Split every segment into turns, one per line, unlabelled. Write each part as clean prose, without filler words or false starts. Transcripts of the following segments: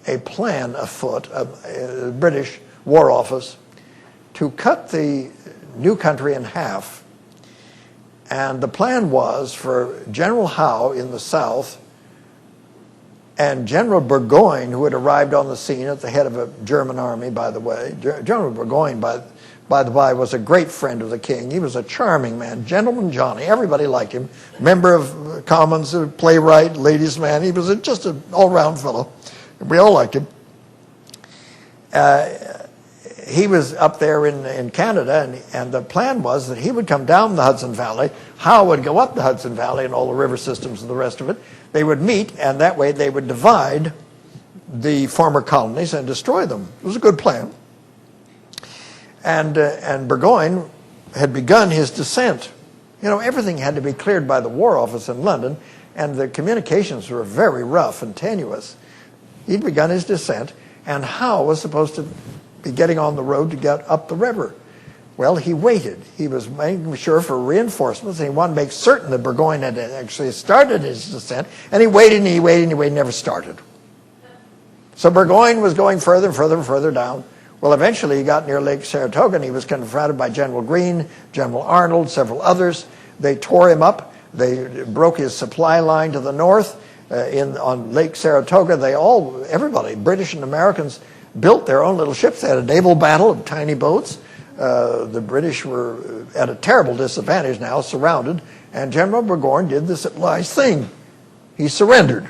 a plan afoot, a British War Office, to cut the new country in half. And the plan was for General Howe in the south and General Burgoyne, who had arrived on the scene at the head of a German army, by the way. General Burgoyne, by the by, was a great friend of the king. He was a charming man, gentleman Johnny. Everybody liked him. Member of Commons, a playwright, ladies' man. He was just an all-round fellow. We all liked him. He was up there in Canada, and the plan was that he would come down the Hudson Valley. Howe would go up the Hudson Valley and all the river systems and the rest of it. They would meet, and that way they would divide the former colonies and destroy them. It was a good plan. And Burgoyne had begun his descent. You know, everything had to be cleared by the War Office in London, and the communications were very rough and tenuous. He'd begun his descent, and Howe was supposed to be getting on the road to get up the river. Well, he waited. He was making sure for reinforcements, and he wanted to make certain that Burgoyne had actually started his descent, and he waited, and he waited, and he waited, and never started. So Burgoyne was going further and further and further down. Well, eventually he got near Lake Saratoga, and he was confronted by General Greene, General Arnold, several others. They tore him up. They broke his supply line to the north. On Lake Saratoga, everybody, British and Americans, built their own little ships. They had a naval battle of tiny boats. The British were at a terrible disadvantage now, surrounded, and General Burgoyne did the civilized thing. He surrendered.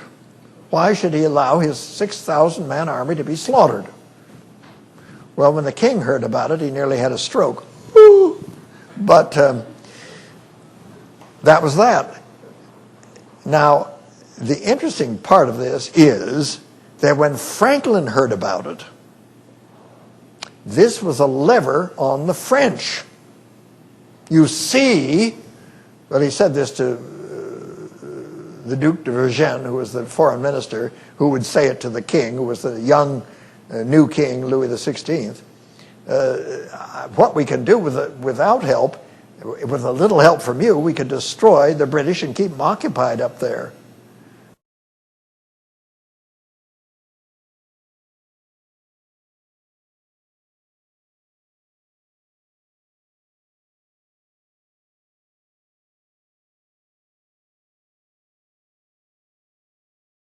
Why should he allow his 6,000-man army to be slaughtered? Well, when the king heard about it, he nearly had a stroke. Woo! But that was that. Now, the interesting part of this is that when Franklin heard about it, this was a lever on the French. You see, well, he said this to the Duc de Vergennes, who was the foreign minister, who would say it to the king, who was the young new king, Louis XVI. What we can do without help, with a little help from you, we could destroy the British and keep them occupied up there.